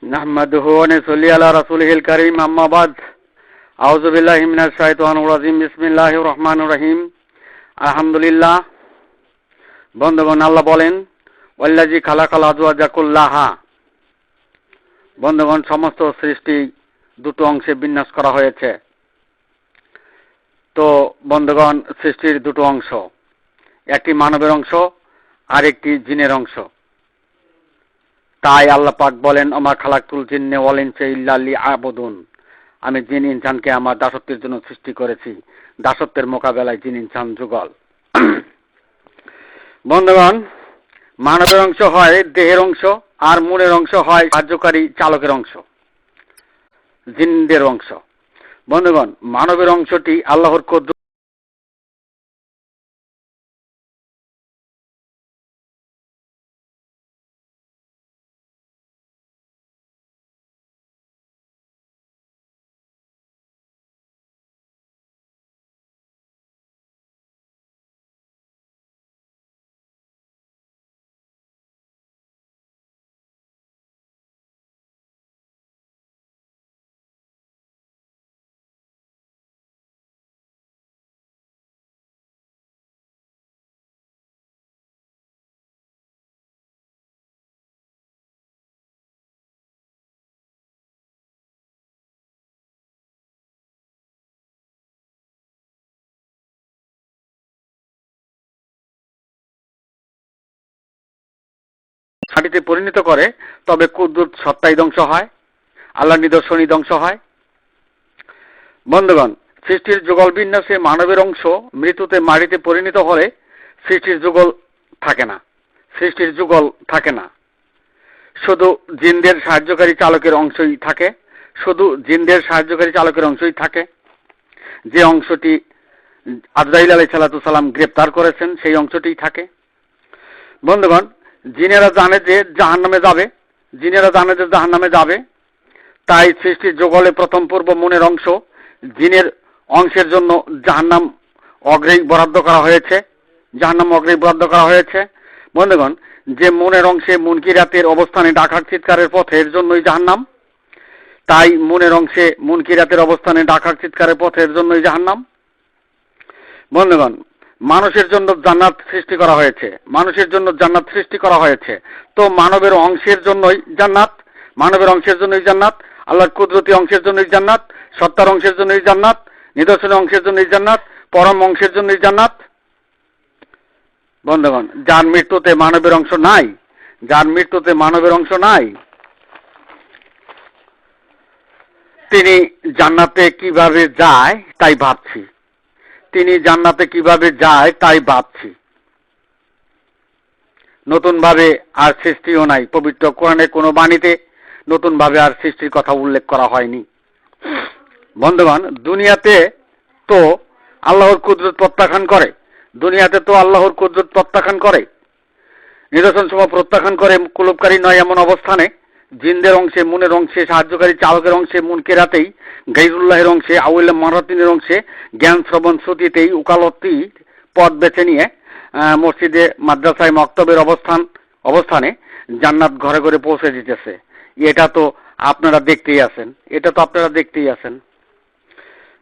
নাহমাদুহু ওয়া নুসাল্লি আলা রাসূলিহিল কারীম আম্মা বাদ আউযু বিল্লাহি মিনাশ শাইতানির রাজিম বিসমিল্লাহির রহমানির রহিম আলহামদুলিল্লাহ। বন্ধুগণ, আল্লাহ বলেন ওয়াল্লাযী খালাকাল আজওয়াজা কুল্লাহা। বন্ধুগণ, সমস্ত সৃষ্টি দুটো অংশে বিন্যাস করা হয়েছে। তো বন্ধুগণ, সৃষ্টির দুটো অংশ, একটি মানবের অংশ আর একটি জিনের অংশ। তাই আল্লাহ পাক বলেন ওমা খালাকতুল জিন্না ওয়াল ইনসা ইল্লা লিয়াবুদুন। আমি জিন ইনসানকে আমার দাসত্বের জন্য সৃষ্টি করেছি। দাসত্বের মোকাবেলায় জিন ইনসান যুগল। বন্ধুগণ, মানবের অংশ হয় দেহের অংশ আর মনের অংশ হয় কার্যকারী চালকের অংশ, জিনদের অংশ। বন্ধুগণ, মানবের অংশটি আল্লাহর কুদরত মাটিতে পরিণত করে, তবে কুদরত সত্তাই ধ্বংস হয়, আল্লাহর নিদর্শনই ধ্বংস হয়। বন্ধুগণ, সৃষ্টির যুগল বিন্যাসে মানবের অংশ মৃত্যুতে মাটিতে পরিণত হলে সৃষ্টির যুগল থাকে না। সৃষ্টির যুগল থাকে না, শুধু জিনদের সাহায্যকারী চালকের অংশই থাকে। শুধু জিনদের সাহায্যকারী চালকের অংশই থাকে। যে অংশটি আজরাইল আলাইহিস সালাম গ্রেপ্তার করেছেন সেই অংশটিই থাকে। বন্ধুগণ, জিনেরা জানে যে জাহান্নামে যাবে। জিনেরা জানে যে জাহান্নামে যাবে, তাই সৃষ্টির যুগলে প্রথম পূর্ব মনের অংশ জিনের অংশের জন্য জাহান্নাম অগ্রেই বরাদ্দ করা হয়েছে। জাহান্নাম অগ্রেই বরাদ্দ করা হয়েছে। বন্ধুগণ, যে মনের অংশে মুনকিরাতের অবস্থানে ডাকার চিৎকারের পথের জন্যই জাহান্নাম, তাই মনের অংশে মুনকিরাতের অবস্থানে ডাকার চিৎকারের পথের জন্যই জাহান্নাম। বন্ধুগণ, মানুষের জন্য জান্নাত সৃষ্টি করা হয়েছে। মানুষের জন্য জান্নাত সৃষ্টি করা হয়েছে। তো মানবের অংশের জন্যই জান্নাত। মানবের অংশের জন্যই জান্নাত, আল্লাহর কুদরতি অংশের জন্যই জান্নাত, সত্তার অংশের জন্যই জান্নাত, নিদর্শনের অংশের জন্যই জান্নাত, পরম অংশের জন্যই জান্নাত। বন্ধুগণ, যার মৃত্যুতে মানবের অংশ নাই, যার মৃত্যুতে মানবের অংশ নাই, তিনি জান্নাতে কিভাবে যায় তাই ভাবছি। তিনি জান্নাতে কিভাবে যায় তাই ভাবছি। নতুন ভাবে আর সৃষ্টিও নাই। পবিত্র কোরআনের কোনো বাণীতে নতুন ভাবে আর সৃষ্টির কথা উল্লেখ করা হয়নি। বন্ধুগণ, দুনিয়াতে তো আল্লাহর কুদরত প্রত্যাখ্যান করে। দুনিয়াতে তো আল্লাহর কুদরত প্রত্যাখ্যান করে, নিদর্শন সমূহ প্রত্যাখ্যান করে কুলুপকারী নয় এমন অবস্থানে জিনদের অংশে, মনের অংশে, সাহায্যকারী চালকের অংশে, মুনকিরাতেই, গাইরুল্লাহের অংশে, আউল মারাতিনের অংশে, জ্ঞান শ্রবণ শ্রুতিতেই উকালতি পথ বেছে নিয়ে মসজিদে, মাদ্রাসায়, মক্তবের অবস্থানে জান্নাত ঘরে ঘরে পৌঁছে দিতেছে। এটা তো আপনারা দেখতেই আছেন। এটা তো আপনারা দেখতেই আছেন।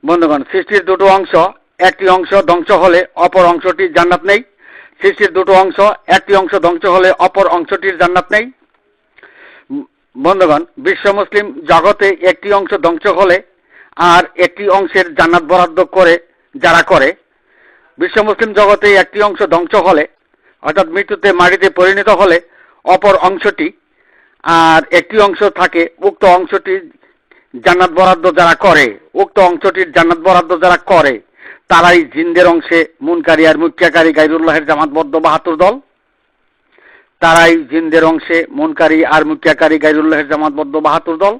বন্ধুগণ, সৃষ্টির দুটো অংশ, একটি অংশ ধ্বংস হলে অপর অংশটির জান্নাত নেই। সৃষ্টির দুটো অংশ, একটি অংশ ধ্বংস হলে অপর অংশটির জান্নাত নেই। বন্ধুগণ, বিশ্ব মুসলিম জগতে একটি অংশ ধ্বংস হলে আর একটি অংশের জান্নাত বরাদ্দ করে যারা করে, বিশ্ব মুসলিম জগতে একটি অংশ ধ্বংস হলে, অর্থাৎ মৃত্যুতে মাটিতে পরিণত হলে অপর অংশটি আর একটি অংশ থাকে, উক্ত অংশটির জান্নাত বরাদ্দ যারা করে, উক্ত অংশটির জান্নাত বরাদ্দ যারা করে, তারাই জিনদের অংশে মুনকারী আর মুক্তিয়াকারী গায়রুল্লাহের জামাতবদ্ধ ৭২ দল। তারাই জিনদের অংশে মুনকারী আর মুক্তিয়াকারী গায়রুল্লাহের জামাতবদ্ধ ৭২ দল।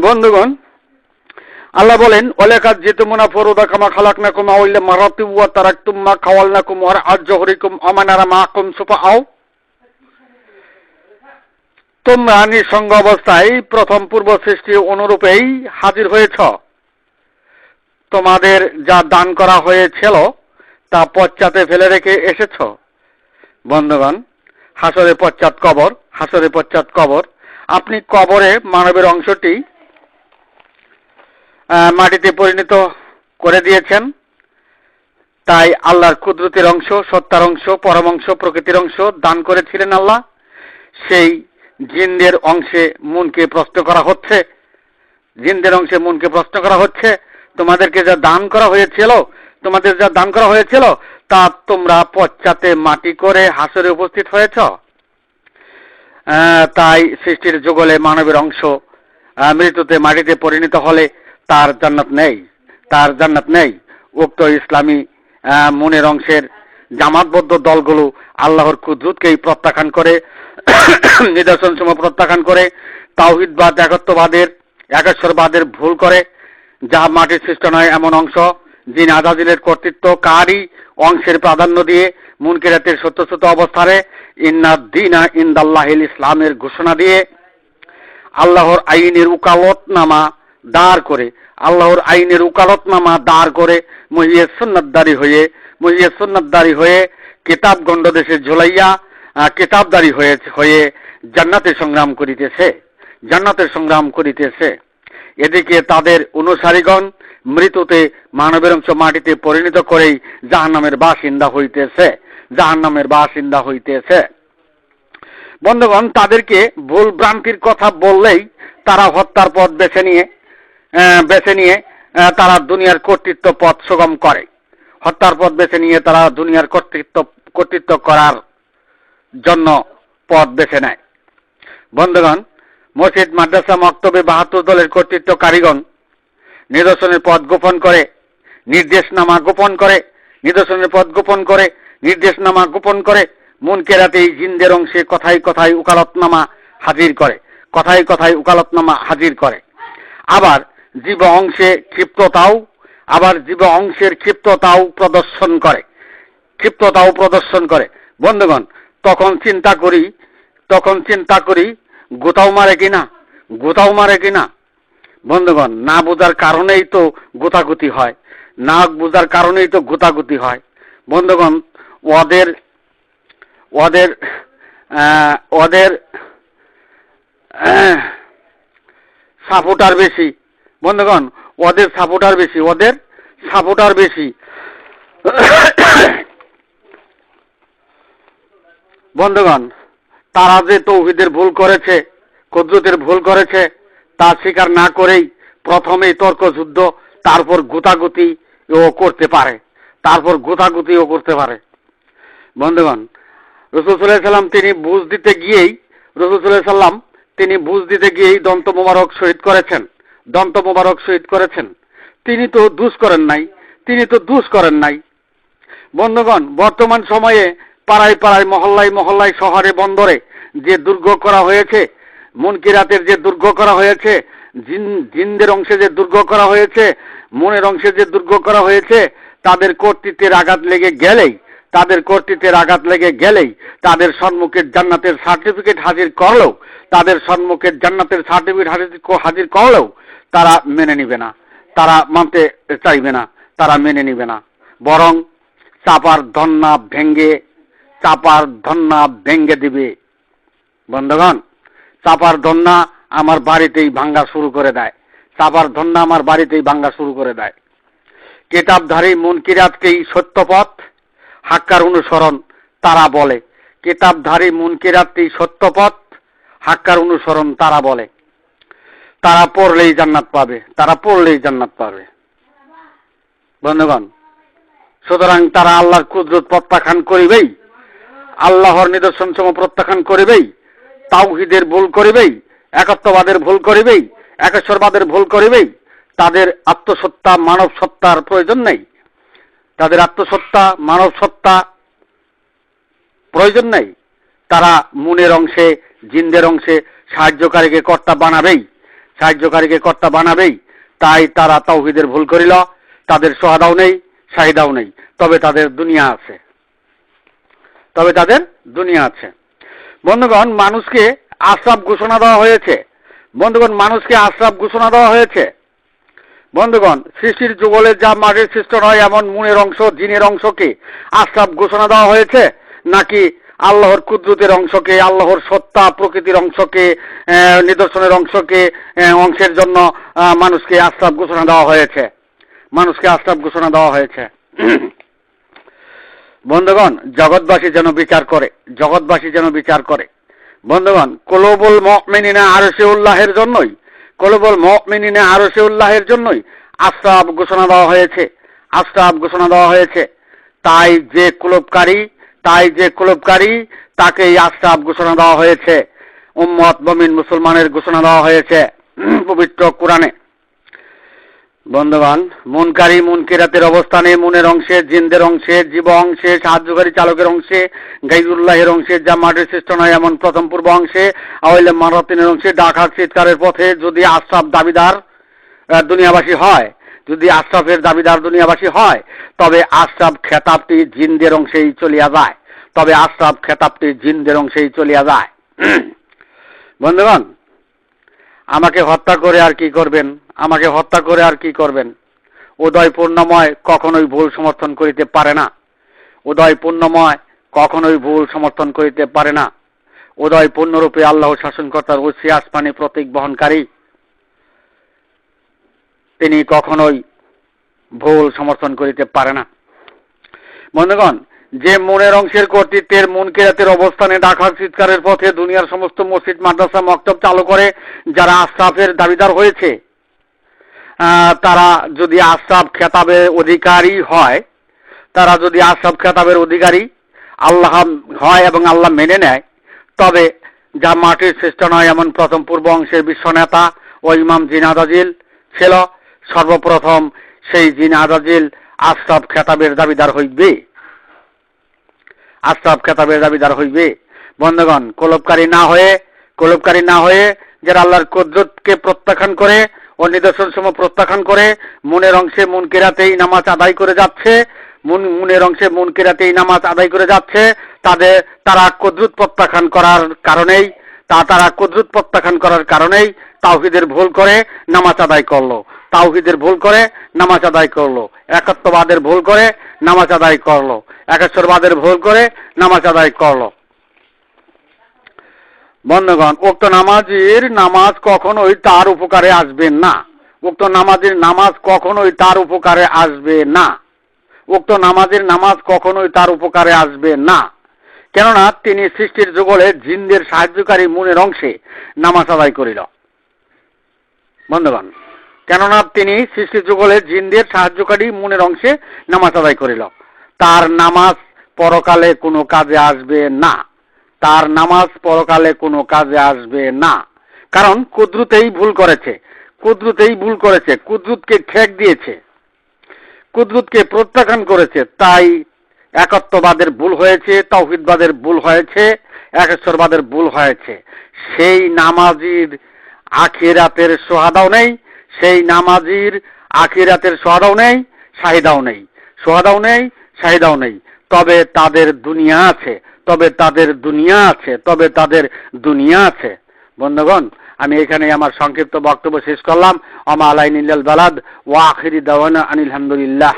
বন্ধুগণ, আল্লাহ বলেন ওয়ালাকাদ জিতুমুনা ফুরুদা কামা খালাকনাকুম আওয়ালা মারাতি ওয়া তারাকতুম মা খাওয়ালনাকুম ওয়া আজহরিকুম আমানারা মাকুম সুফাআও। তোমরা নিঃসঙ্গ অবস্থায় প্রথম পূর্ব সৃষ্টি অনুরূপেই হাজির হয়েছ। তোমাদের যা দান করা হয়েছিল তা পশ্চাতে ফেলে রেখে এসেছ। বন্ধুগণ, হাসরের পশ্চাৎ কবর, হাসরের পশ্চাৎ কবর। আপনি কবরে মানবের অংশটি মাটিতে পরিণত করে দিয়েছেন, তাই আল্লাহর কুদরতের অংশ, সত্তার অংশ, পরম অংশ, প্রকৃতির অংশ দান করেছিলেন আল্লাহ। সেই জিনদের অংশে মনকে প্রশ্ন করা হচ্ছে, জিনদের অংশে মনকে প্রশ্ন করা হচ্ছে, তোমাদেরকে যা দান করা হয়েছিল, তোমাদের যা দান করা হয়েছিল তা তোমরা পশ্চাতে মাটি করে হাসরে উপস্থিত হয়েছ। তাই সৃষ্টির যুগলে মানবের অংশ মৃত্যুতে মাটিতে পরিণত হলে তার জান্নাত নেই, তার জান্নাত নেই। উক্ত ইসলামী মনের অংশের জামাতবদ্ধ দলগুলো আল্লাহর কুদরতকেই প্রত্যাখ্যান করে, নিদর্শনসমূহ প্রত্যাখ্যান করে, তাওহীদবাদ, একেশ্বরবাদের ভুল করে, যা মাটির সৃষ্ট নয় এমন অংশ, জিন আজাজিলের কর্তৃত্বকারী অংশের প্রাধান্য দিয়ে মুনকিরাতের সত্যসত্য অবস্থানে ইন্নাদ্দীনা ইনদাল্লাহিল ইসলামের ঘোষণা দিয়ে আল্লাহর আইনের উকালতনামা দাঁড় করে, আল্লাহর আইনের উকালতনামা দাঁড় করে মহিয়ে সুন্নাতদারি হয়ে কিতাব গণ্ডদেশে ঝুলাইয়া কিতাবদারি হয়ে জান্নাতের সংগ্রাম করিতেছে। এদিকে তাদের অনুসারীগণ মৃত্যুতে মানবের অংশ মাটিতে পরিণত করেই জাহান্নামের বাসিন্দা হইতেছে। বন্ধুগণ, তাদেরকে ভুল ভ্রান্তির কথা বললেই তারা হত্যার পথ বেছে নিয়ে তারা দুনিয়ার কর্তৃত্ব পথ সুগম করে, হত্যার পথ বেছে নিয়ে তারা দুনিয়ার কর্তৃত্ব করার জন্য পথ বেছে নেয়। বন্ধুগণ, মসজিদ, মাদ্রাসা, মক্তবে 72 দলের কর্তৃত্বকারীগণ নিদর্শনের পথ গোপন করে, নির্দেশনামা গোপন করে মুনকেরাতেই জিনদের অংশে কথায় কথায় উকালতনামা হাজির করে। আবার জীব অংশের ক্ষিপ্ততাও প্রদর্শন করে। বন্ধুগণ, তখন চিন্তা করি গোতাও মারে কিনা। বন্ধুগণ, না বোঝার কারণেই তো গোতাগুতি হয়। বন্ধুগণ, ওদের সাপোর্টার বেশি। বন্ধুগণ, ওদের সাপোর্টার বেশি। বন্ধুগণ, তারা যে তাওহীদের ভুল করেছে, কুদরতের ভুল করেছে, তা স্বীকার না করেই প্রথমেই তর্কযুদ্ধ, তারপর গোতাগুতিও করতে পারে। বন্ধুগণ, রাসূল সাল্লাল্লাহু আলাইহি ওয়াসাল্লাম তিনি বুঝ দিতে গিয়েই দন্ত মোবারক শহীদ করেছেন। তিনি তো দুষ করেন নাই। বন্ধুগণ, বর্তমান সময়ে পাড়ায় মহল্লায় শহরে বন্দরে যে দুর্গ করা হয়েছে, মুনকিরাতের যে দুর্গ করা হয়েছে, জিনদের অংশে যে দুর্গ করা হয়েছে, মনের অংশে যে দুর্গ করা হয়েছে, তাদের কর্তৃত্বের আঘাত লেগে গেলেই তাদের সম্মুখে জান্নাতের সার্টিফিকেট হাজির করলেও তারা মেনে নিবে না, তারা মানতে চাইবে না, তারা মেনে নিবে না। বরং চাপার ধন্না ভেঙ্গে দিবে। বন্ধুগণ, চাপার ধন্না আমার বাড়িতেই ভাঙ্গা শুরু করে দেয়। কিতাবধারী মুনকিরাতকেই সত্যপথ, হাক্কার অনুসরণ তারা বলে। তারা পড়লেই জান্নাত পাবে। বন্ধুগণ, সুতরাং তারা আল্লাহর কুদরত প্রত্যাখ্যান করিবেই, আল্লাহর নিদর্শনসমূহ প্রত্যাখ্যান করিবেই, তাওহীদের ভুল করিবেই, একত্ববাদের ভুল করিবেই, একেশ্বরবাদের ভুল করিবেই। তাদের আত্মসত্তা মানব সত্তার প্রয়োজন নেই। তারা মুনের অংশে, জিনদের অংশে সাহায্যকারীকে কর্তা বানাবেই। তাই তারা তাওহীদের ভুল করিল। তাদের শাহাদাও নেই, তবে তাদের দুনিয়া আছে। বন্ধুগণ, মানুষকে আশরাফ ঘোষণা দেওয়া হয়েছে। বন্ধুগণ, সৃষ্টির যুগলে যা মাটির সৃষ্ট নয় এমন মুনের অংশ, জিনের অংশকে আশরাফ ঘোষণা দেওয়া হয়েছে, নাকি আল্লাহর কুদরতের অংশকে, আল্লাহর সত্তা প্রকৃতির অংশকে, নিদর্শনের অংশকে, অংশের জন্য মানুষকে আশরাফ ঘোষণা দেওয়া হয়েছে, মানুষকে আশরাফ ঘোষণা দেওয়া হয়েছে। বন্ধুগণ, জগৎবাসী যেন বিচার করে, জগৎবাসী যেন বিচার করে। বন্ধুগণ, কুলুবুল মুমিনিনা আরশে-উল্লাহের জন্যই, কুলুবুল মুমিনিনা আরশে-উল্লাহের জন্যই আশরাফ ঘোষণা দেওয়া হয়েছে, আশরাফ ঘোষণা দেওয়া হয়েছে। তাই যে কুলুবকারী তাকেই আশরাফ ঘোষণা দেওয়া হয়েছে, উম্মত মুমিন মুসলমানের ঘোষণা দেওয়া হয়েছে পবিত্র কোরআনে। বন্ধুগণ, মুনকারী মুনকিরাতের অবস্থানে মুনের অংশে, জিনদের অংশে, জীব অংশে, সাহায্যকারী চালকের অংশে, গাইরুল্লাহের অংশে, যা মাটির সৃষ্ট নয় এমন প্রথম পূর্ব অংশে, আওয়াইলে মারাতিনের অংশে ডাকা চিৎকারের পথে যদি আশরাফ দাবিদার দুনিয়াবাসী হয়, যদি আশরাফের দাবিদার দুনিয়াবাসী হয়, তবে আশরাফ খেতাবটি জিনদের অংশেই চলিয়া যায়, তবে আশরাফ খেতাবটি জিনদের অংশেই চলিয়া যায়। বন্ধুগণ, আমাকে হত্যা করে আর কি করবেন, আমাকে হত্যা করে আর কি করবেন? উদয় পূর্ণময় কখনোই ভুল সমর্থন করিতে পারে না, উদয় পূর্ণময় কখনোই ভুল সমর্থন করিতে পারে না। উদয় পূর্ণরূপে আল্লাহ শাসনকর্তার ঐশী আসমানি প্রতীক বহনকারী, তিনি কখনোই ভুল সমর্থন করিতে পারে না। বন্ধুগণ, যে মনের অংশের কর্তৃত্বের মুনকিরাতের অবস্থানে ডাকার চিৎকারের পথে দুনিয়ার সমস্ত মসজিদ, মাদ্রাসা, মক্তব চালু করে যারা আশরাফের দাবিদার হয়েছে, তারা যদি আশরাফ খেতাবের অধিকারী হয়, তারা যদি আশরাফ খেতাবের অধিকারী আল্লাহ হয় এবং আল্লাহ মেনে নেয়, তবে যা মাটির শ্রেষ্ঠ নয় এমন প্রথম পূর্ব অংশের বিশ্বনেতা ও ইমাম জিন আদাজিল ছিল, সর্বপ্রথম সেই জিন আদাজিল আশরাফ খেতাবের দাবিদার হইবে, আশরাফ খেতাবের দাবিদার হইবে। বন্ধুগণ, কুলুবকারী না হয়ে যারা আল্লাহর কুদরতকে প্রত্যাখ্যান করে ও নিদর্শন সমূহ প্রত্যাখ্যান করে মুনের অংশে মুনকিরাতেই নামাজ আদায় করে যাচ্ছে, মুনের অংশে মুনকিরাতেই নামাজ আদায় করে যাচ্ছে, তারা কুদরত প্রত্যাখ্যান করার কারণেই, কুদরত প্রত্যাখ্যান করার কারণেই তাওহীদের ভুল করে নামাজ আদায় করলো, তাওহীদের ভুল করে নামাজ আদায় করলো, একাত্মবাদের ভুল করে নামাজ আদায় করলো, একেশ্বরবাদের ভুল করে নামাজ আদায় করলো। বন্ধুগণ, উক্ত নামাজের নামাজ কখনোই তার উপকারে আসবে না, উক্ত নামাজের নামাজ কখনোই তার উপকারে আসবে না, উক্ত নামাজের নামাজ কখনোই তার উপকারে আসবে না। কেননা তিনি সৃষ্টির যুগলে জিনদের সাহায্যকারী মুনের অংশে নামাজ আদায় করিল। বন্ধুগণ, কেননা তিনি সৃষ্টির যুগলে জিনদের সাহায্যকারী মুনের অংশে নামাজ আদায় করিল, তার নামাজ পরকালে কোনো কাজে আসবে না, তার নামাজ পরকালে কোনো কাজে আসবে না। কারণ কুদরতেই ভুল করেছে, কুদরতেই ভুল করেছে, কুদরতকে ঠেক দিয়েছে, কুদরতকে প্রত্যাখ্যান করেছে। তাই একাত্মবাদের ভুল হয়েছে, তাওহীদবাদের ভুল হয়েছে, একেশ্বরবাদের ভুল হয়েছে। সেই নামাজির আখিরাতের সোহাদাও নেই, সেই নামাজির আখিরাতের সোহাদাও নেই, শাহিদাও নেই, সোহাদাও নেই, শাহিদাও নেই। তবে তাদের দুনিয়া আছে, তবে তাদের দুনিয়া আছে, তবে তাদের দুনিয়া আছে। বন্ধুগণ, আমি এখানে আমার সংক্ষিপ্ত বক্তব্য শেষ করলাম। ওমা আলাইনা ইল্লাল বালাগ ওয়া আখিরি দাওয়ানা আনিল হামদুলিল্লাহ।